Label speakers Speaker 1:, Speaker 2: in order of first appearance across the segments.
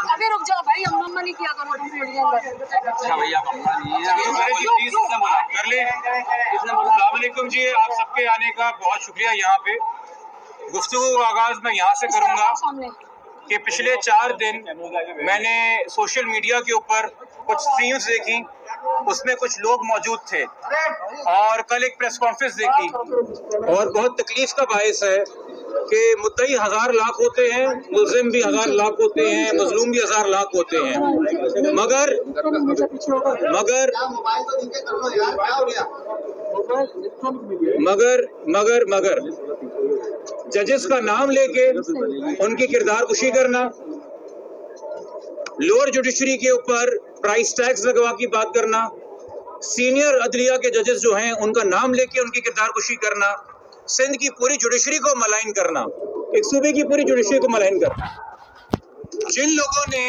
Speaker 1: अभी रुक जाओ भाई, अम्मा नहीं किया करो तुम वीडियो अंदर।
Speaker 2: अच्छा भैया अम्मा नहीं है कर ले। अस्सलाम वालेकुम जी, आप सबके आने का बहुत शुक्रिया। यहाँ पे गुफ्तगू आगाज मैं यहाँ से करूँगा कि पिछले 4 दिन मैंने सोशल मीडिया के ऊपर कुछ स्ट्रीम्स देखी, उसमें कुछ लोग मौजूद थे और कल एक प्रेस कॉन्फ्रेंस देखी और बहुत तकलीफ का बायस है कि मुद्दई 1000 लाख होते हैं, मुल्जिम भी 1000 लाख होते हैं, मजलूम भी 1000 लाख होते हैं, मगर मगर मगर मगर मगर जजेस का नाम लेके उनकी किरदार कुशी करना, लोअर जुडिशरी के ऊपर प्राइस टैक्स लगवा की बात करना, सीनियर अदलिया के जजेस जो हैं उनका नाम लेके उनकी किरदार कुशी करना, सिंध की पूरी जुडिशरी को मलाइन करना, एक सूबे की पूरी जुडिशरी को मलाइन करना। जिन लोगों ने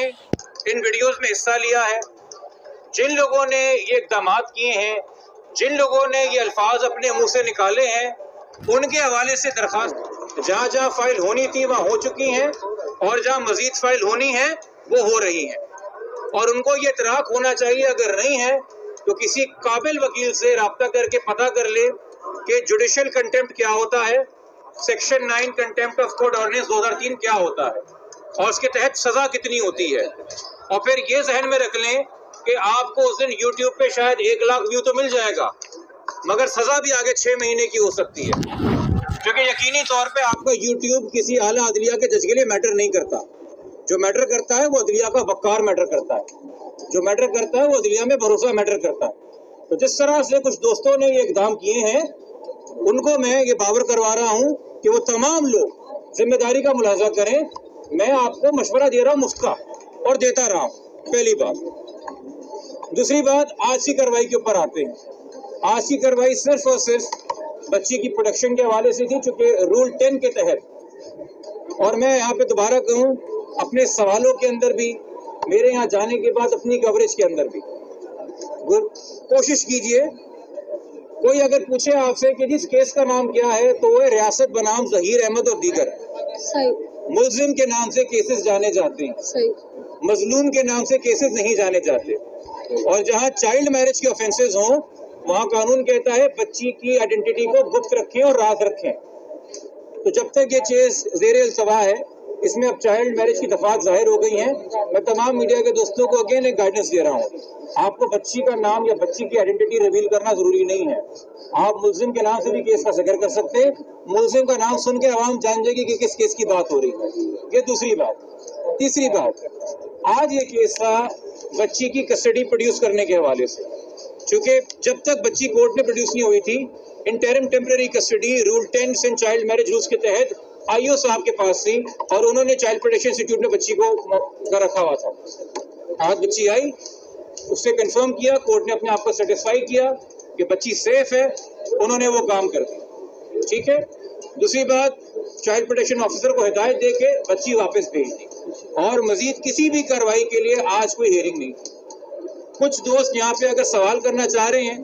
Speaker 2: इन वीडियोस में हिस्सा लिया है, जिन लोगों ने ये इक़दामात किए हैं, जिन लोगों ने ये अल्फाज अपने मुंह से निकाले हैं, उनके हवाले से दरख्वास्त जहाँ जहाँ फाइल होनी थी वहाँ हो चुकी हैं और जहाँ मजीद फाइल होनी है वो हो रही हैं और उनको ये इतराक होना चाहिए, अगर नहीं है तो किसी काबिल वकील से रब्ता करके पता कर ले कि जुडिशल कंटेम्प्ट क्या होता है, section 9 contempt of court ordinance 2003 क्या होता है और उसके तहत सज़ा कितनी होती है। और फिर ये जहन में रख लें कि आपको उस दिन यूट्यूब पे शायद 1 लाख व्यू तो मिल जाएगा, मगर सज़ा भी आगे 6 महीने की हो सकती है, क्योंकि यकीनी तौर पे आपका यूट्यूब किसी आला अदलिया के जज के लिए मैटर नहीं करता। जो मैटर करता है वो अदलिया का वक़ार मैटर करता है, जो मैटर करता है वो अदलिया में भरोसा मैटर करता है। तो जिस तरह से कुछ दोस्तों ने ये इक़दाम किए हैं, उनको मैं ये बावर करवा रहा हूँ कि वो तमाम लोग जिम्मेदारी का मुलाजा करें। मैं आपको मशवरा दे रहा हूँ मुफ्त का और देता रहा हूँ, पहली बात। दूसरी बात, आज की कार्रवाई के ऊपर आते हैं। आज की कार्रवाई सिर्फ और सिर्फ बच्ची की प्रोटेक्शन के हवाले से थी, चूँकि रूल 10 के तहत। और मैं यहाँ पे दोबारा कहूँ, अपने सवालों के अंदर भी, मेरे यहाँ जाने के बाद अपनी कवरेज के अंदर भी कोशिश कीजिए, कोई अगर पूछे आपसे कि जिस केस का नाम क्या है, तो वो रियासत बनाम ज़हीर अहमद और दीगर। मुल्जिम के नाम से केसेस जाने जाते हैं, मजलूम के नाम से केसेस नहीं जाने जाते। और जहाँ चाइल्ड मैरिज के ऑफेंसेस हों, वहाँ कानून कहता है बच्ची की आइडेंटिटी को गुप्त रखें और राज रखें। तो जब तक ये चीज़ ज़ेरे अल्तवा है, इसमें अब चाइल्ड मैरिज की दफात जाहिर हो गई हैं। मैं तमाम मीडिया के दोस्तों को अगेन एक गाइडेंस दे रहा हूँ, आपको बच्ची का नाम या बच्ची की आइडेंटिटी रिवील करना ज़रूरी नहीं है। आप मुल्जिम के नाम से भी केस का जिक्र कर सकते हैं, मुल्जिम का नाम सुन के आवाम जान जाएगी कि किस केस की बात हो रही है। ये दूसरी बात। तीसरी बात, आज ये केस था बच्ची की कस्टडी प्रोड्यूस करने के हवाले से, चूँकि जब तक बच्ची कोर्ट में प्रोड्यूस नहीं हुई थी, interim temporary custody rule 10 Sindh child marriage rules के तहत आईओ साहब के पास थी और उन्होंने चाइल्ड प्रोटेक्शन इंस्टीट्यूट में बच्ची को रखा हुआ था। आज बच्ची आई, उससे कंफर्म किया, कोर्ट ने अपने आप को सेटिस्फाई किया कि बच्ची सेफ है, उन्होंने वो काम कर दिया। ठीक है। दूसरी बात, चाइल्ड प्रोटेक्शन ऑफिसर को हिदायत दे के बच्ची वापस भेज दी और मजीद किसी भी कार्रवाई के लिए आज कोई हियरिंग नहीं। कुछ दोस्त यहाँ पे अगर सवाल करना चाह रहे हैं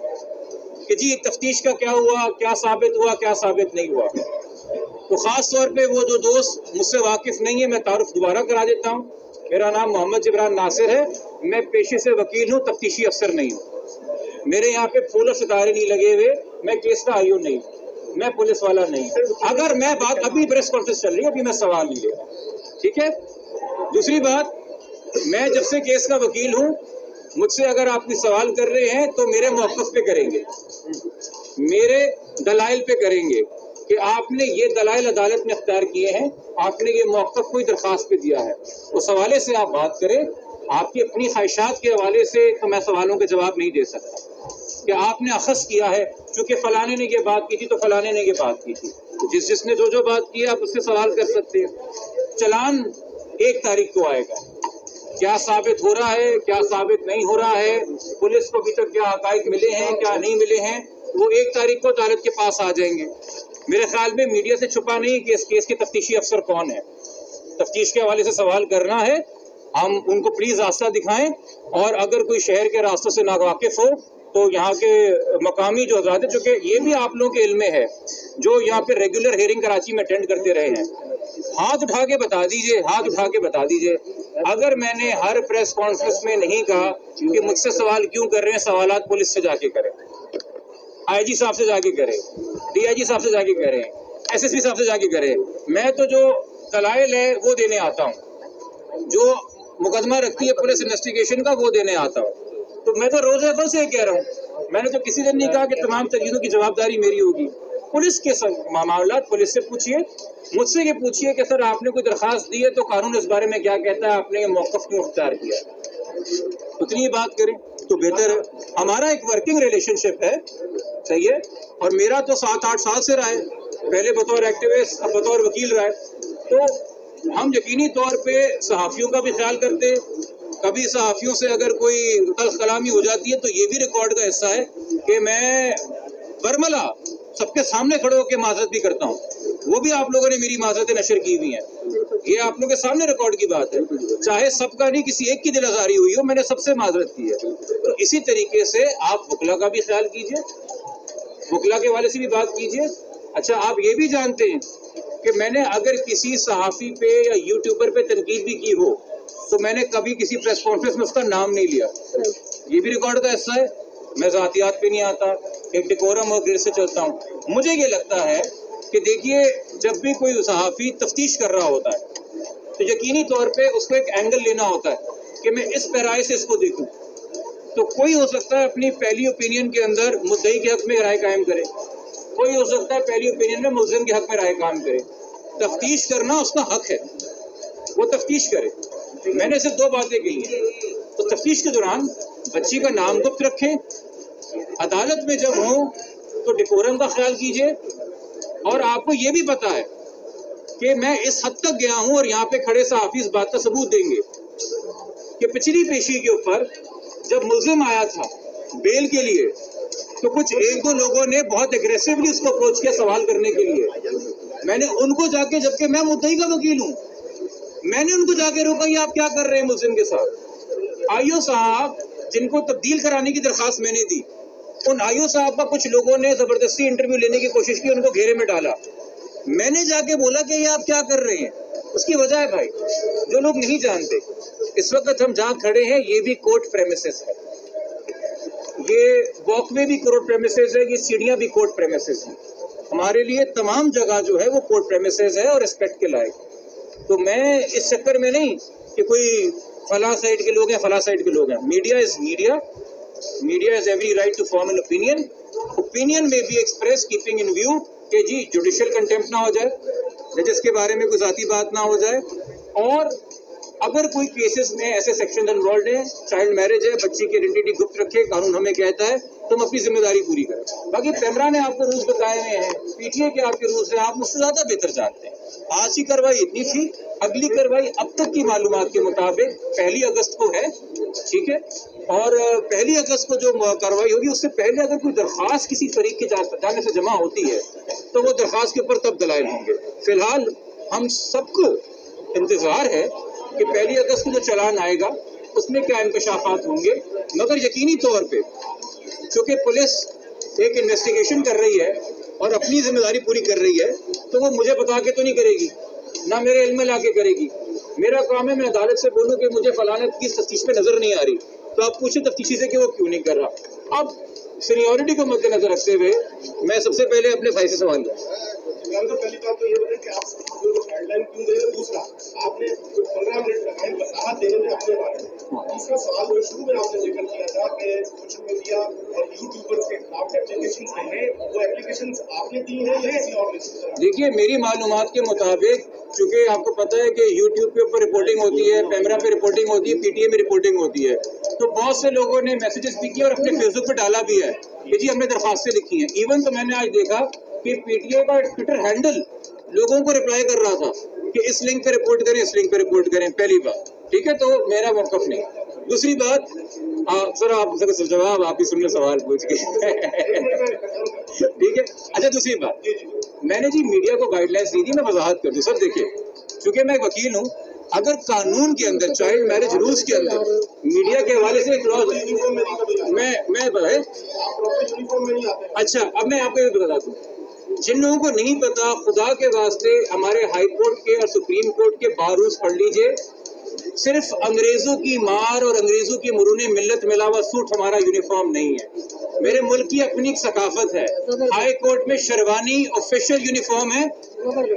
Speaker 2: कि जी तफ्तीश का क्या हुआ, क्या साबित हुआ, क्या साबित नहीं हुआ, तो ख़ास तौर पे वो जो दोस्त मुझसे वाकिफ़ नहीं है, मैं तारुफ दोबारा करा देता हूँ। मेरा नाम मोहम्मद जिब्रान नासिर है, मैं पेशे से वकील हूँ, तफ्तीशी अफसर नहीं हूँ। मेरे यहाँ पे फूल और सितारे नहीं लगे हुए, मैं केस का आईओ नहीं हूँ, मैं पुलिस वाला नहीं हूँ। अगर मैं बात, अभी प्रेस कॉन्फ्रेंस चल रही है, अभी मैं सवाल नहीं ले रहा, ठीक है। दूसरी बात, मैं जब से केस का वकील हूँ, मुझसे अगर आप कोई सवाल कर रहे हैं तो मेरे मौक़िफ़ पे करेंगे, मेरे दलाइल पे करेंगे कि आपने ये दलाइल अदालत में अख्तियार किए हैं, आपने ये मौक़िफ़ कोई दरख्वास्त पे दिया है, उस हवाले से आप बात करें। आपकी अपनी ख्वाहिशात के हवाले से तो मैं सवालों के जवाब नहीं दे सकता कि आपने अखज़ किया है क्योंकि फ़लाने ने ये बात की थी तो फ़लाने ने ये बात की थी। जिसने जो बात की है आप उससे सवाल कर सकते हैं। चलान 1 तारीख को आएगा, क्या साबित हो रहा है, क्या साबित नहीं हो रहा है, पुलिस को अभी तक क्या हक़ाइक़ मिले हैं, क्या नहीं मिले हैं, वो 1 तारीख को अदालत के पास आ जाएंगे। मेरे ख्याल में मीडिया से छुपा नहीं कि इस केस के तफ्तीशी अफसर कौन है। तफ्तीश के हवाले से सवाल करना है, हम उनको प्लीज़ रास्ता दिखाएं और अगर कोई शहर के रास्तों से नावाकिफ़ हो तो यहाँ के मकामी जो हज़रात, चूँकि ये भी आप लोगों के इल्म में है, जो यहाँ पे रेगुलर हेयरिंग कराची में अटेंड करते रहे हैं, हाथ उठा के बता दीजिए, हाथ उठा के बता दीजिए, अगर मैंने हर प्रेस कॉन्फ्रेंस में नहीं कहा कि मुझसे सवाल क्यों कर रहे हैं, सवालात पुलिस से जाके करें, आईजी साहब से जाके करें, डीआईजी साहब से जाके करें, एसएसपी साहब से जाके करें। मैं तो जो दलाइल है वो देने आता हूँ, जो मुकदमा रखती है पुलिस इन्वेस्टिगेशन का वो देने आता हूँ। तो मैं तो रोज़ अव्वल से कह रहा हूँ, मैंने तो किसी दिन नहीं कहा कि तमाम तजीज़ों की जवाबदारी मेरी होगी। पुलिस के मामला पुलिस से पूछिए, मुझसे ये पूछिए कि सर आपने कोई दरख्वास्त दी है तो कानून इस बारे में क्या कहता है, आपने ये मौक़िफ़ क्यों इख्तियार किया, उतनी बात करें तो बेहतर है। हमारा एक वर्किंग रिलेशनशिप है, सही है, और मेरा तो 7-8 साल से रहा है, पहले बतौर एक्टिविस्ट, अब बतौर वकील रहा है। तो हम यकीनी तौर पे सहाफ़ियों का भी ख्याल करते हैं, कभी सहाफ़ियों से अगर कोई तल्ख़ कलामी हो जाती है तो ये भी रिकॉर्ड का हिस्सा है कि मैं बरमला सबके सामने खड़े होकर माज़रत भी करता हूँ, वो भी आप लोगों ने मेरी माज़रतें नशर की हुई हैं, ये आप लोगों के सामने रिकॉर्ड की बात है। चाहे सबका नहीं, किसी एक की दिल आज़ारी हुई हो, मैंने सबसे माज़रत की है। तो इसी तरीके से आप वकला का भी ख्याल कीजिए, वकला के वाले से भी बात कीजिए। अच्छा, आप ये भी जानते हैं कि मैंने अगर किसी सहाफ़ी पे या यूट्यूबर पे तनकीद भी की हो तो मैंने कभी किसी प्रेस कॉन्फ्रेंस में उसका नाम नहीं लिया, ये भी रिकॉर्ड का हिस्सा है। मैं ज़ातियात पे नहीं आता, एक डेकोरम और ग्रेड से चलता हूँ। मुझे ये लगता है कि देखिए, जब भी कोई सहाफ़ी तफ्तीश कर रहा होता है तो यकीनी तौर पे उसको एक एंगल लेना होता है कि मैं इस पैराए से इसको देखूं। तो कोई हो सकता है अपनी पहली ओपिनियन के अंदर मुद्दई के हक़ में राय कायम करे, कोई हो सकता है पहली ओपिनियन में मुल्ज़िम के हक़ में राय कायम करे। तफ्तीश करना उसका हक़ है, वो तफ्तीश करे। मैंने सिर्फ 2 बातें कही हैं। तो तफ्तीश के दौरान बच्ची का नाम गुप्त रखें, अदालत में जब हो तो डिकोरम का ख्याल कीजिए, और आपको ये भी पता है कि मैं इस हद तक गया हूँ और यहाँ पे खड़े सहाफ़ी इस बात का सबूत देंगे कि पिछली पेशी के ऊपर जब मुल्ज़िम आया था बेल के लिए तो कुछ 1-2 लोगों ने बहुत एग्रेसिवली उसको अप्रोच किया सवाल करने के लिए। मैंने उनको जाके, जबकि मैं मुद्दई का वकील हूँ, मैंने उनको जाके रोका कि आप क्या कर रहे हैं मुल्ज़िम के साथ। आईओ साहब जिनको तब्दील कराने की दरख्वास्त मैंने दी, उन आईओ साहब का कुछ लोगों ने ज़बरदस्ती इंटरव्यू लेने की कोशिश की, उनको घेरे में डाला। मैंने जाके बोला कि ये आप क्या कर रहे हैं। उसकी वजह है भाई, जो लोग नहीं जानते, इस वक्त हम जहाँ खड़े हैं ये भी कोर्ट प्रेमिसेस है, ये वॉकवे भी कोर्ट प्रेमिसेस है, ये सीढ़ियाँ भी कोर्ट प्रेमिसेस हैं। हमारे लिए तमाम जगह जो है वो कोर्ट प्रेमिसेस है और रिस्पेक्ट के लायक। तो मैं इस चक्कर में नहीं कि कोई फला साइड के लोग हैं, फला साइड के लोग हैं। Media is media, media is every right to form an opinion. Opinion में be express keeping in view कि जी जुडिशियल कंटेम्प्ट ना हो जाए, जजेस के बारे में कोई ज़ाती बात ना हो जाए, और अगर कोई केसेस में ऐसे सेक्शन इन्वॉल्व हैं, चाइल्ड मैरिज है, बच्ची की आइडेंटिटी गुप्त रखे, कानून हमें कहता है, तो हम अपनी जिम्मेदारी पूरी करें। बाकी पैमरा ने आपको रूल्स बताए हुए हैं, पीटीए के आपके रूल्स हैं, आप मुझसे ज़्यादा बेहतर जानते हैं। आज की कार्रवाई इतनी थी, अगली कार्रवाई अब तक की मालूमात के मुताबिक 1 अगस्त को है, ठीक है, और 1 अगस्त को जो कार्रवाई होगी उससे पहले अगर कोई दरख्वास्त किसी फरीक की जाने से जमा होती है तो वो दरख्वास्त के ऊपर तब दलाइल होंगे। फिलहाल हम सबको इंतज़ार है कि 1 अगस्त को जो चलान आएगा उसमें क्या इंकशाफात होंगे, मगर यकीनी तौर पे चूँकि पुलिस एक इन्वेस्टिगेशन कर रही है और अपनी जिम्मेदारी पूरी कर रही है, तो वो मुझे बता के तो नहीं करेगी, ना मेरे इल्म में ला के करेगी। मेरा काम है मैं अदालत से बोलूँ कि मुझे फलाने की तफ्तीश पे नज़र नहीं आ रही, तो आप पूछे तफ्तीशी से कि वो क्यों नहीं कर रहा। अब सीनियरिटी को मद्देनजर रखते हुए मैं सबसे पहले अपने भाई से सवाल किया।
Speaker 3: पहली बात तो ये बताएं कि आप गाइडलाइन क्यों दे रहे हैं, दूसरा आपने 15 मिनट लगाए वजाहत देने में अपने बारे में, तीसरा सवाल वो शुरू में आपने जिक्र किया था कि सोशल मीडिया और यूट्यूबर्स के खिलाफ एप्लीकेशंस हैं, वो एप्लीकेशंस आपने दी हैं या किसी और ने?
Speaker 2: देखिए, मेरी मालूमात के मुताबिक, चूँकि आपको पता है कि यूट्यूब के ऊपर रिपोर्टिंग होती है, पैमरा पे रिपोर्टिंग होती है, पीटीए में रिपोर्टिंग होती है, तो बहुत से लोगों ने मैसेजेस भी किए और अपने फेसबुक पे डाला भी है कि जी हमने दरख्वास्तें लिखी हैं। इवन तो मैंने आज देखा कि पीटीए का ट्विटर हैंडल लोगों को रिप्लाई कर रहा था कि इस लिंक पे रिपोर्ट करें, इस लिंक पे रिपोर्ट करें। पहली बात, ठीक है, तो मेरा मौक़िफ़ नहीं। दूसरी बात, सर आप जवाब आप ही सुन ले सवाल पूछ के ठीक है। अच्छा, दूसरी बात, मैंने जी मीडिया को गाइडलाइंस दी थी, मैं वजाहत कर दूँ। सर देखिए, चूँकि मैं एक वकील हूँ, अगर कानून के अंदर चाइल्ड मैरिज रूल्स के अंदर मीडिया के हवाले से क्लॉज मैं बताए। अच्छा, अब मैं आपको ये बता दूं, जिन लोगों को नहीं पता, खुदा के वास्ते हमारे हाई कोर्ट के और सुप्रीम कोर्ट के बार रूल्स पढ़ लीजिए। सिर्फ अंग्रेजों की मार और अंग्रेजों की मुरूने मिल्लत मिला हुआ सूट हमारा यूनिफॉर्म नहीं है। मेरे मुल्क की अपनी एक सकाफत है। हाई कोर्ट में शेरवानी ऑफिशियल यूनिफॉर्म है।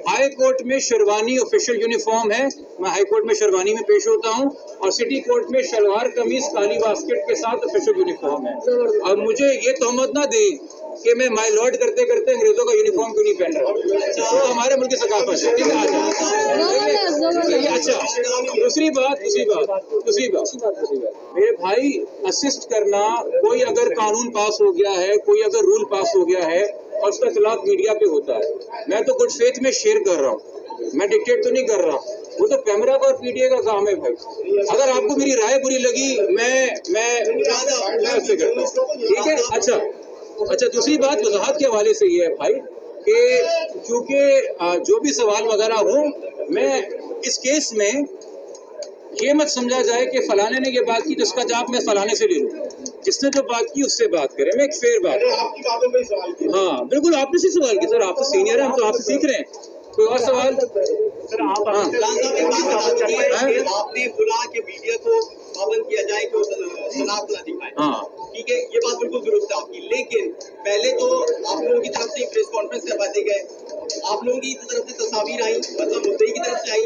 Speaker 2: हाई कोर्ट में शेरवानी ऑफिशियल यूनिफॉर्म है। मैं हाई कोर्ट में शेरवानी में पेश होता हूँ और सिटी कोर्ट में शलवार कमीज काली बास्केट के साथ ऑफिशियल यूनिफॉर्म है। अब मुझे ये तहमत ना दे कि मैं माय लॉर्ड करते करते अंग्रेजों का यूनिफॉर्म क्यों नहीं पहन रहा। तो हमारे मुल्क की सकाफत है। ठीक है। अच्छा, दूसरी बात मेरे भाई, असिस्ट करना, कोई अगर कानून पास हो गया है, कोई अगर रूल पास हो गया है और उसका इतलाक मीडिया पे होता है, मैं तो गुड फेथ में शेयर कर रहा हूँ, मैं डिक्टेट तो नहीं कर रहा। वो तो कैमरा का और पीटीए का काम है भाई। अगर आपको मेरी राय बुरी लगी, मैं उससे करता हूँ। ठीक है। अच्छा, दूसरी बात वजाहत के हवाले से ये है भाई कि क्योंकि जो भी सवाल वगैरह हो, मैं इस केस में ये मत समझा जाए कि फलाने ने ये बात की तो उसका जवाब मैं फलाने से ले लूँ। जिसने जो बात की उससे बात करें। मैं एक फेयर बात,
Speaker 3: आपकी बातों पे सवाल किया।
Speaker 2: हाँ बिल्कुल, आपने से सवाल किया सर, आप तो सीनियर हैं, हम तो आपसे सीख रहे हैं। कोई और सवाल?
Speaker 4: सर आप आपने बोला कि मीडिया को पाबंद किया जाए कि शनाख्त ना दिखाए।
Speaker 2: हाँ
Speaker 4: ठीक है, ये बात बिल्कुल दुरुस्त है आपकी, लेकिन पहले तो आप लोगों की तरफ से प्रेस कॉन्फ्रेंस करवाते गए, आप लोगों की तरफ से तस्वीर आई, मतलब मुद्दई की तरफ से आई।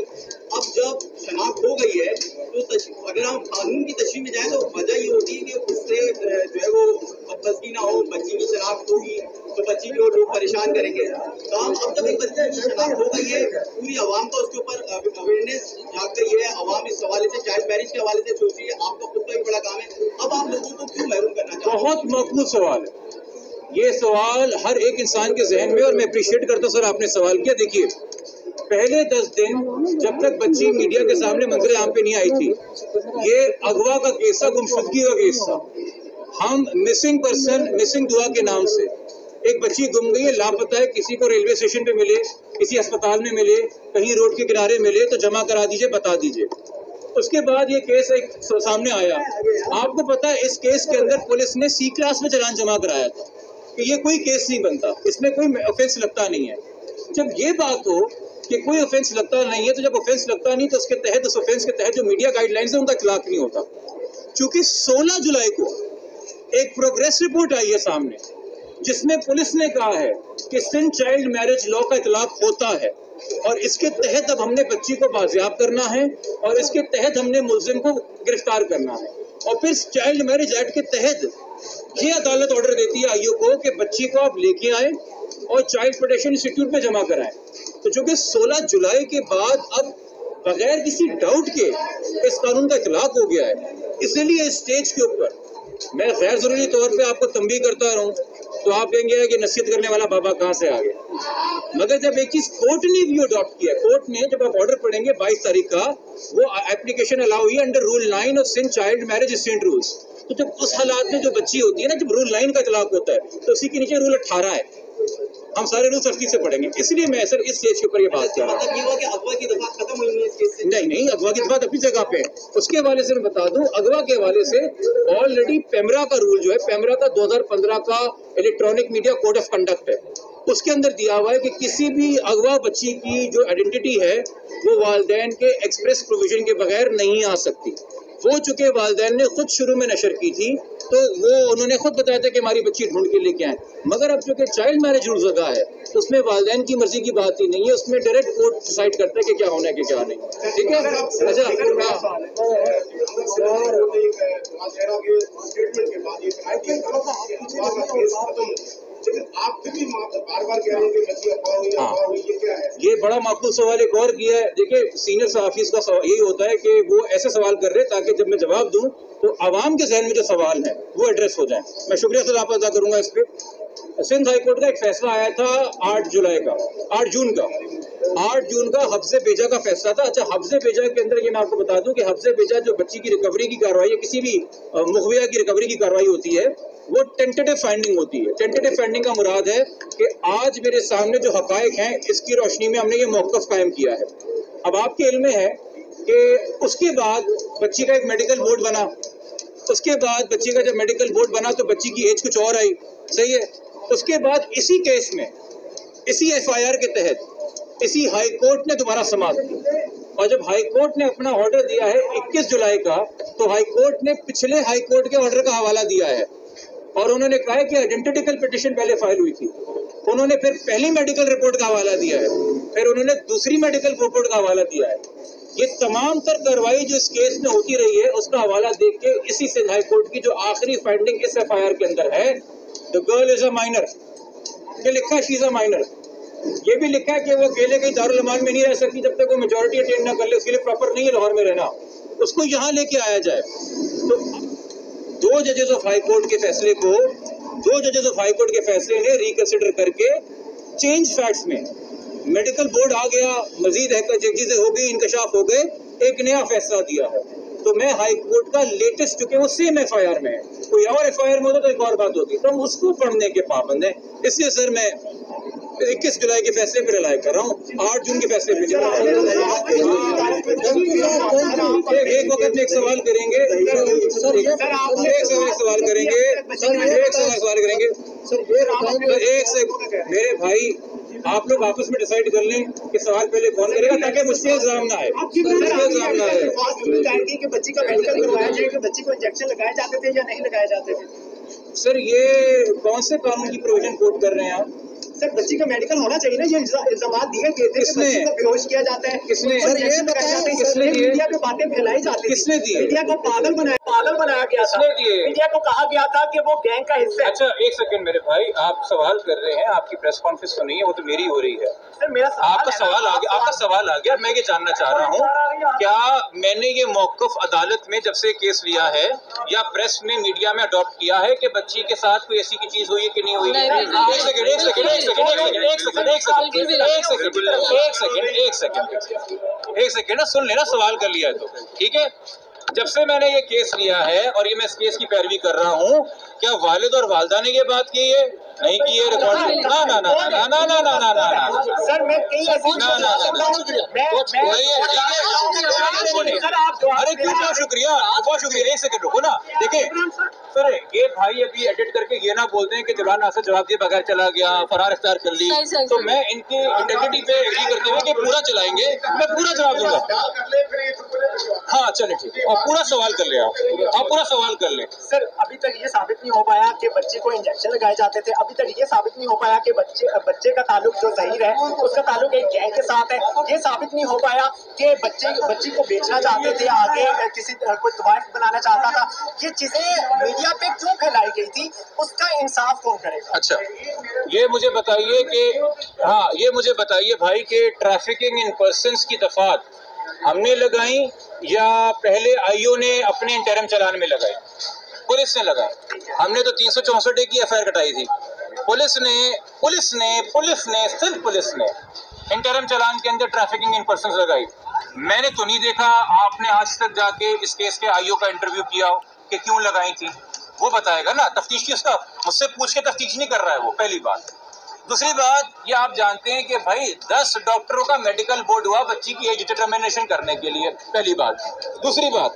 Speaker 4: अब जब शनाख्त हो गई है तो अगर हम कानून की तशरीह में जाए तो वजह ये होती है कि उससे जो है वो बदतगी ना हो, बच्ची की शनाख्त होगी तो बच्ची को लोग परेशान करेंगे। तो अब जब एक बच्ची की शनाख्त हो गई है, पूरी आवाम का उसके ऊपर अवेयरनेस जाग गई है, आवाम इस हवाले से चाइल्ड मैरिज के हवाले से सोच रही है, आपका खुद का भी बड़ा काम है। अब आप लोगों को क्यों महरूम करना चाहते हैं?
Speaker 2: बहुत मकबूल सवाल है ये सवाल हर एक इंसान के जहन में, और मैं अप्रिशिएट करता हूँ सर आपने सवाल किया। देखिए, पहले 10 दिन जब तक बच्ची मीडिया के सामने मंजर आम पे नहीं आई थी, ये अगवा का केस था, गुमशुदगी का केस था। हम मिसिंग दुआ के नाम से एक बच्ची गुम गई है, लापता है, किसी को रेलवे स्टेशन पे मिले, किसी अस्पताल में मिले, कहीं रोड के किनारे मिले तो जमा करा दीजिए, बता दीजिए। उसके बाद ये केस एक सामने आया। आपको पता है इस केस के अंदर पुलिस ने C क्लास में चालान जमा कराया था कि ये कोई केस नहीं बनता, इसमें कोई ऑफेंस लगता नहीं है। जब ये बात हो कि कोई ऑफेंस लगता नहीं है, तो जब ऑफेंस लगता नहीं तो उसके तहत, उस ऑफेंस के तहत जो मीडिया गाइडलाइंस है उनका इतलाक नहीं होता। चूंकि 16 जुलाई को एक प्रोग्रेस रिपोर्ट आई है सामने, जिसमें पुलिस ने कहा है कि सिंध चाइल्ड मैरिज लॉ का इतलाक होता है और इसके तहत अब हमने बच्ची को बाजियाब करना है और इसके तहत हमने मुलजिम को गिरफ्तार करना है। और फिर चाइल्ड मैरिज एक्ट के तहत ये अदालत ऑर्डर देती है आईओ को कि बच्ची को आप लेके आए और चाइल्ड प्रोटेक्शन इंस्टीट्यूट में जमा कराएं। तो चूंकि 16 जुलाई के बाद अब बगैर किसी डाउट के इस कानून का इतलाक हो गया है, इसलिए इस स्टेज के ऊपर मैं गैर जरूरी तौर पे आपको तंबीह करता रहूं तो आप कहेंगे कि नसीहत करने वाला बाबा कहाँ से आ गया। मगर जब एक चीज कोर्ट ने भी अडॉप्ट किया, कोर्ट ने जब आप ऑर्डर पढ़ेंगे 22 तारीख का, वो एप्लीकेशन अलाउ हुई under rule 9 of Sindh child marriage state rules. तो जब उस हालात में जो बच्ची होती है ना, जब रूल 9 का इतलाक होता है तो उसी के नीचे रूल 18 है। हम सारे रूल सख्ती से पढ़ेंगे, इसलिए मैं सर इस स्टेज के ऊपर ये बात कर रहा हूँ।
Speaker 4: मतलब ये हुआ कि अगवा की दफा खत्म हुई है इस केस से?
Speaker 2: नहीं, अगवा की दफा अपनी जगह पे है। उसके हवाले से मैं बता दूं, अगवा के हवाले से ऑलरेडी पेमरा का रूल जो है, पेमरा का 2015 का electronic media code of conduct है, उसके अंदर दिया हुआ है कि किसी भी अगवा बच्ची की जो आइडेंटिटी है वो वालिदैन के एक्सप्रेस प्रोविजन के बगैर नहीं आ सकती। वो चूंकि वालिदैन ने खुद शुरू में नशर की थी तो वो उन्होंने खुद बताया था कि हमारी बच्ची ढूंढ के लेके आए। मगर अब चूंकि चाइल्ड मैरिज रूल लगा है तो उसमें वालिदैन की मर्जी की बात ही नहीं है, उसमें डायरेक्ट कोर्ट डिसाइड करता है कि क्या होना है कि क्या नहीं। ठीक है।
Speaker 3: आप भी बार-बार कह रहे हैं कि बच्ची अफवाह हुई, ये क्या है?
Speaker 2: ये बड़ा माकूल सवाल एक और किया है। देखिए, सीनियर सहाफीज का यही होता है कि वो ऐसे सवाल कर रहे हैं ताकि जब मैं जवाब दूं तो आवाम के जहन में जो सवाल है वो एड्रेस हो जाए। मैं शुक्रिया सर आपका अदा करूंगा इस पे। सिंध हाई कोर्ट का एक फैसला आया था 8 जून का हफ्ज़े बेजा का फैसला था। अच्छा, हफ्ज़े बेजा के अंदर ये मैं आपको बता दूं कि हफ्ज़े बेजा जो बच्ची की रिकवरी की कार्रवाई है, किसी भी मुखबिया की रिकवरी की कार्रवाई होती है, वो टेंटेटिव फाइंडिंग होती है। टेंटेटिव फाइंडिंग का मुराद है कि आज मेरे सामने जो हकायक हैं इसकी रोशनी में हमने ये मौक़िफ़ कायम किया है। अब आपके इल्म में है कि उसके बाद बच्ची का एक मेडिकल बोर्ड बना, उसके बाद बच्ची का जब मेडिकल बोर्ड बना तो बच्ची की एज कुछ और आई, सही है। उसके बाद इसी केस में, इसी एफआईआर के तहत इसी हाई कोर्ट ने दोबारा समाप्त की, और जब हाई कोर्ट ने अपना ऑर्डर दिया है 21 जुलाई का, तो हाई कोर्ट ने पिछले हाई कोर्ट के ऑर्डर का हवाला दिया है और उन्होंने कहा है कि आइडेंटिकल पिटिशन पहले फाइल हुई थी, उन्होंने फिर पहली मेडिकल रिपोर्ट का हवाला दिया है, फिर उन्होंने दूसरी मेडिकल रिपोर्ट का हवाला दिया है। ये तमाम तर कार्रवाई जो इस केस में होती रही है उसका हवाला देख के इसी सिंध हाई कोर्ट की जो आखिरी फाइंडिंग इस एफआईआर के अंदर है, the girl is a minor, ये लिखा है शी इज अ माइनर। ये भी लिखा है कि वो अकेले कहीं दारुल अमान में नहीं रह सकती जब तक वो मेजोरिटी अटेंड ना कर ले, उसके लिए प्रॉपर नहीं है लाहौर में रहना, उसको यहाँ लेके आया जाए। तो दो जजेस ऑफ हाई कोर्ट के फैसले को, दो जजेस ऑफ हाई कोर्ट के फैसले ने रिकंसिडर करके चेंज फैक्ट्स में मेडिकल बोर्ड आ गया, मजीद चीजें हो गई, इंकशाफ हो गए, एक नया फैसला दिया है। तो मैं हाई कोर्ट का लेटेस्ट, चूंकि वो सेम एफआईआर में है, कोई और एफआईआर में होता तो एक और बात होती, तो हम उसको पढ़ने के पाबंद हैं। इसलिए सर मैं 21 जुलाई के फैसले पर रिलाय कर रहा हूँ, 8 जून के फैसले पे एक वक्त में एक सवाल करेंगे, एक सवाल करेंगे, एक से मेरे भाई आप लोग आपस में डिसाइड कर लें कि सवाल पहले कौन करेगा ताकि मुझसे इल्जाम ना आए।
Speaker 5: कि बच्ची का मेडिकल करवाया जाए कि बच्ची को इंजेक्शन लगाए जाते थे या नहीं लगाए जाते थे?
Speaker 2: सर ये कौन से कानून की प्रोविजन कोट कर रहे हैं आप?
Speaker 5: सर बच्ची का मेडिकल होना चाहिए ना, ये इल्जाम दिए गए थे कि बच्ची को बेहोश किया जाता है,
Speaker 2: किसने?
Speaker 5: किसने मीडिया पे बातें फैलाई जाती है,
Speaker 2: किसने दिए?
Speaker 5: मीडिया को पागल बनाया गया था, मीडिया को कहा गया था कि वो गैंग का हिस्सा है।
Speaker 2: अच्छा एक सेकंड मेरे भाई, आप सवाल कर रहे हैं, आपकी प्रेस कॉन्फ्रेंस तो नहीं है, वो तो मेरी हो रही है।
Speaker 5: सर मेरा
Speaker 2: आपका सवाल आ गया, आपका सवाल आ गया। मैं ये जानना चाह रहा हूँ क्या मैंने ये मौक़िफ़ अदालत में जब से केस लिया है या प्रेस में मीडिया में अडॉप्ट किया है कि बच्ची के साथ कोई ऐसी की चीज हुई है कि नहीं हुई? एक सेकंड सुन लेना, सवाल कर लिया है तो ठीक है। जब से मैंने ये केस लिया है और ये मैं इस केस की पैरवी कर रहा हूँ, क्या वालिद और वालदा ने ये बात की है? नहीं की है रिकॉर्ड? ना ना ना ना ना ना ना ना ना
Speaker 5: सर मैं
Speaker 2: अरे क्यों, बहुत शुक्रिया, बहुत शुक्रिया। एक सेकंड रुको ना, देखिए सर ये भाई अभी एडिट करके ये ना बोलते हैं कि जवान नासिर जवाब दिए बगैर चला गया, फरार इख्तियार कर ली, तो मैं इनकी इंटेग्रिटी पे एग्री करते हुए कि पूरा चलाएंगे, मैं पूरा जवाब दूंगा। हाँ चले ठीक है, और पूरा सवाल कर ले आप पूरा सवाल कर ले।
Speaker 5: सर अभी तक ये साबित नहीं हो पाया कि बच्चे को इंजेक्शन लगाए जाते थे, अभी तक ये साबित नहीं हो पाया कि बच्चे का ताल्लुक जो ज़हीर है उसका ताल्लुक एक गैंग के साथ है, ये साबित नहीं हो पाया कि बच्ची को बेचना चाहते थे, आगे किसी कोई वाइफ बनाना चाहता था। ये चीजें मीडिया पे क्यों फैलाई गई थी, उसका इंसाफ कौन करेगा?
Speaker 2: अच्छा ये मुझे बताइए कि हाँ ये मुझे बताइए भाई कि ट्रैफिकिंग इन पर्सन्स की दफात हमने लगाई या पहले आईओ ने अपने इंटरम चलान में लगाई? पुलिस ने लगाई। हमने तो 364 की एफआईआर कटाई थी, पुलिस ने सिर्फ पुलिस ने इंटरम चलान के अंदर ट्रैफिकिंग इन पर्सन्स लगाई। मैंने तो नहीं देखा आपने आज तक जाके इस केस के आईओ का इंटरव्यू किया हो कि क्यों लगाई थी, वो बताएगा ना। तफ्तीश की उसका मुझसे पूछ के तफ्तीश नहीं कर रहा है वो, पहली बात। दूसरी बात ये आप जानते हैं कि भाई 10 डॉक्टरों का मेडिकल बोर्ड हुआ बच्ची की एज डिटर्मिनेशन करने के लिए, पहली बात। दूसरी बात,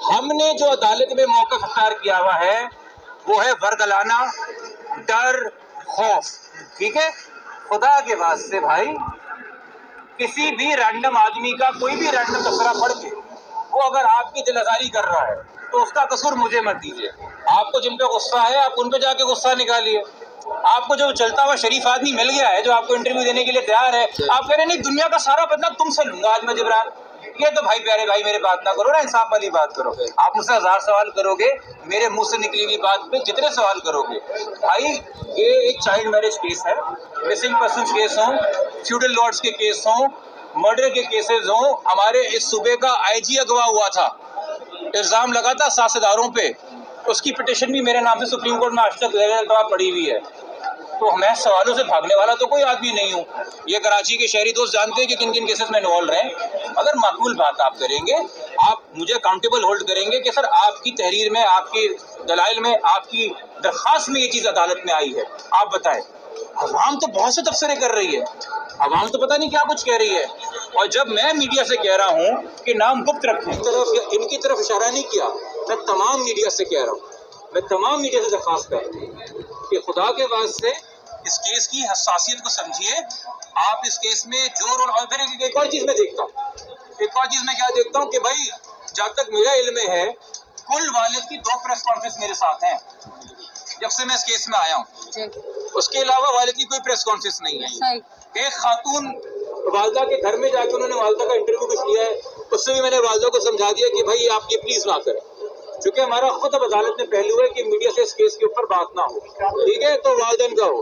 Speaker 2: हमने जो अदालत में मौक़िफ़ अख्तियार किया हुआ है वो है वर्गलाना, डर, खौफ, ठीक है। खुदा के वास्ते भाई किसी भी रैंडम आदमी का कोई भी रैंडम तबसरा पढ़ के वो अगर आपकी दिलआज़ारी कर रहा है तो उसका कसूर मुझे मत दीजिए। आपको जिन पे गुस्सा है आप उन पे जाके गुस्सा निकालिए। आपको जो चलता हुआ शरीफ आदमी मिल गया है जो आपको इंटरव्यू देने के लिए तैयार है, आप कह रहे नहीं दुनिया का सारा बदला तुमसे लूंगा आज मैं जिब्रान, ये तो भाई प्यारे भाई मेरे बात ना करो ना, इंसाफ वाली बात करो। आप मुझसे 1000 सवाल करोगे, मेरे मुंह से निकली हुई बात पे जितने सवाल करोगे भाई, ये एक चाइल्ड मैरिज केस है, मिसिंग पर्सन केस हो, फ्यूडल लॉर्ड्स के केस हो, मर्डर के केसेस हो। हमारे इस सूबे का आईजी अगवा हुआ था, इल्जाम लगा था सासेदारों पे, उसकी पिटिशन भी मेरे नाम से सुप्रीम कोर्ट में आज तक पड़ी हुई है। तो मैं सवालों से भागने वाला तो कोई आदमी नहीं हूँ। ये कराची के शहरी दोस्त जानते हैं कि किन किन केसेस में इन्वॉल्व रहे। अगर माकूल बात आप करेंगे, आप मुझे अकाउंटेबल होल्ड करेंगे कि सर आपकी तहरीर में, आपकी दलाइल में, आपकी दरख्वास्त में ये चीज़ अदालत में आई है, आप बताएं। अवाम तो बहुत से तबसरे कर रही है, अवाम तो पता नहीं क्या कुछ कह रही है। और जब मैं मीडिया से कह रहा हूं कि नाम गुप्त रखें, इनकी तरफ इशारा नहीं किया, मैं तमाम मीडिया से कह रहा हूं, मैं तमाम मीडिया से दरख्वास्त कर कि खुदा के वास्ते इस केस की हसासियत को समझिए। आप इस केस में जो रोल, और फिर एक और चीज मैं देखता हूँ, एक और चीज मैं क्या देखता हूँ कि भाई जब तक मेरा इल्म है कुल वालिद की 2 प्रेस कॉन्फ्रेंस मेरे साथ हैं जब से मैं इस केस में आया हूँ, उसके अलावा वालिद की कोई प्रेस कॉन्फ्रेंस नहीं है। एक खातून वालदा के घर में जाकर उन्होंने वालदा का इंटरव्यू कुछ लिया है, उससे भी मैंने वालदा को समझा दिया कि भाई आप ये प्लीज ना करें, क्योंकि हमारा खुद अब अदालत में पहलू है कि मीडिया से इस केस के ऊपर बात ना हो, ठीक है। तो वालदेन का हो,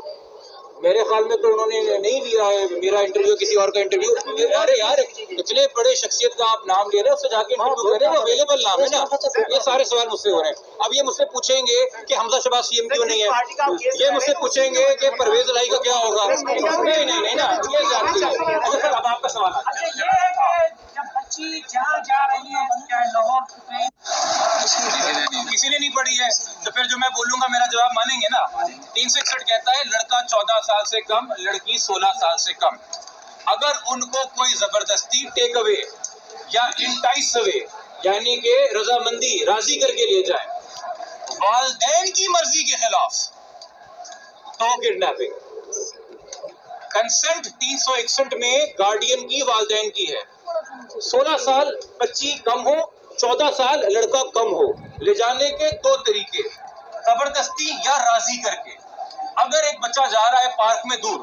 Speaker 2: मेरे ख्याल में तो उन्होंने नहीं लिया है मेरा इंटरव्यू, किसी और का इंटरव्यू। अरे यार इतने बड़े शख्सियत का आप नाम ले रहे हो, उससे जाके इंटरव्यू करें, वो अवेलेबल नाम है ना। ये सारे सवाल मुझसे हो रहे हैं। अब ये मुझसे पूछेंगे कि हमजा शहबाज सीएम क्यों नहीं है, ये मुझसे पूछेंगे कि परवेज इलाही का क्या होगा। नहीं नहीं नहीं ना, ये जानती है। अच्छा सर, अब आपका सवाल किसी ने नहीं पढ़ी है तो फिर जो मैं बोलूंगा मेरा जवाब मानेंगे ना। 361 कहता है लड़का 14 साल से कम, लड़की 16 साल से कम, अगर उनको कोई जबरदस्ती टेक अवे या इंटाइस अवे यानी कि रजामंदी राजी करके ले जाए वालिदैन की मर्जी के खिलाफ, तो किडनैपिंग। कंसेंट 361 में गार्डियन की वालिदैन की है। 16 साल बच्ची कम हो, 14 साल लड़का कम हो, ले जाने के 2 तरीके, जबरदस्ती या राजी करके। अगर एक बच्चा जा रहा है पार्क में दूर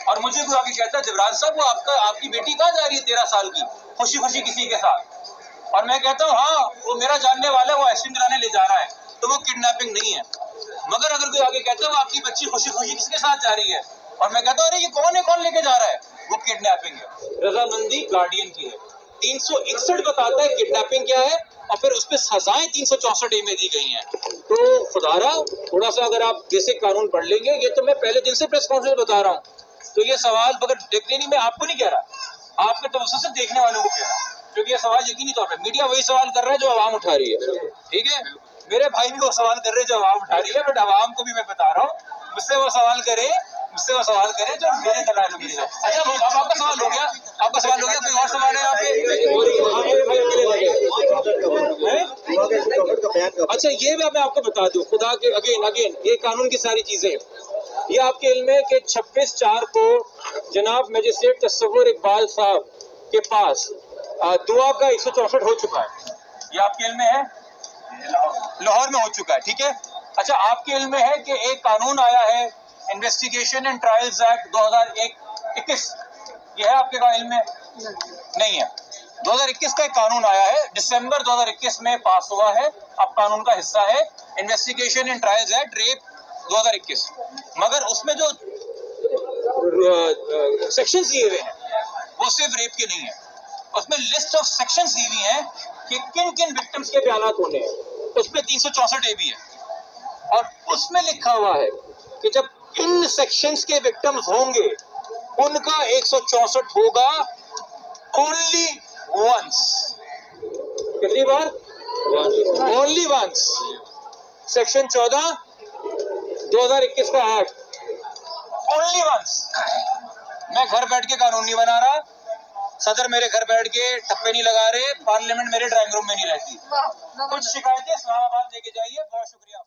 Speaker 2: और मुझे कोई आगे कहता है जबरान साहब वो आपकी बेटी कहाँ जा रही है 13 साल की खुशी खुशी किसी के साथ, और मैं कहता हूँ हाँ वो मेरा जानने वाला है, वो आइसक्रीम दिलाने ले जा रहा है, तो वो किडनैपिंग नहीं है। मगर अगर कोई आगे कहता है वो आपकी बच्ची खुशी खुशी किसके साथ जा रही है और मैं कहता हूँ अरे ये कौन है, कौन लेके जा रहा है, वो किडनैपिंग है। रजामंदी गार्डियन की है। 361 बताता है किडनैपिंग क्या है और फिर उस पर सजाएं 364 में दी गई हैं। तो खुदारा थोड़ा सा अगर आप बेसिक कानून पढ़ लेंगे, ये तो मैं पहले दिन से प्रेस कॉन्फ्रेंस बता रहा हूँ, तो ये सवाल अगर देखने नहीं, मैं आपको नहीं कह रहा, आपके तवज्जो से देखने वालों को कह रहा हूँ, क्योंकि ये सवाल यकीनी तौर पर मीडिया वही सवाल कर रहा है जो आवाम उठा रही है, ठीक है। मेरे भाई भी वो सवाल कर रहे हैं जो आवाम उठा रही है, बट आवाम को भी मैं बता रहा हूँ मुझसे वो सवाल करे जो मेरे दलाल हो गए। अच्छा अब आपका सवाल हो गया, आपका सवाल हो गया, कोई और सवाल है यहाँ पे? अच्छा ये मैं आपको बता दूं, खुदा के अगेन ये कानून की सारी चीजें, ये आपके इल्म है कि 26/4 को जनाब मजिस्ट्रेट तस्वुर इकबाल साहब के पास दुआ का 164 हो चुका है, ये आपके इल्म में है, लाहौर में हो चुका है, ठीक है। अच्छा आपके इल्म में है कि एक कानून आया है इन्वेस्टिगेशन एंड ट्रायल्स एक्ट 2021, ये है आपके इल्म में? नहीं है। 2021 का एक कानून आया है, दिसंबर 2021 में पास हुआ है, अब कानून का हिस्सा है investigation and trials act rape 2021, मगर उसमें जो सेक्शंस दिए हुए हैं वो सिर्फ रेप के नहीं है, उसमें लिस्ट ऑफ सेक्शंस दी हुई हैं कि किन किन विक्टिम्स के बयानात होने हैं, उसमें 364 ए भी है और उसमें लिखा हुआ है कि जब इन सेक्शंस के विक्टिम्स होंगे उनका 164 होगा ओनली वंस। कितनी बार? Only once. सेक्शन 14 2021 का एक्ट, ओनली वंस। मैं घर बैठ के कानून नहीं बना रहा, सदर मेरे घर बैठ के ठप्पे नहीं लगा रहे, पार्लियामेंट मेरे ड्राइंग रूम में नहीं रहती। कुछ शिकायतें इस्लामाबाद लेके जाइए। बहुत शुक्रिया।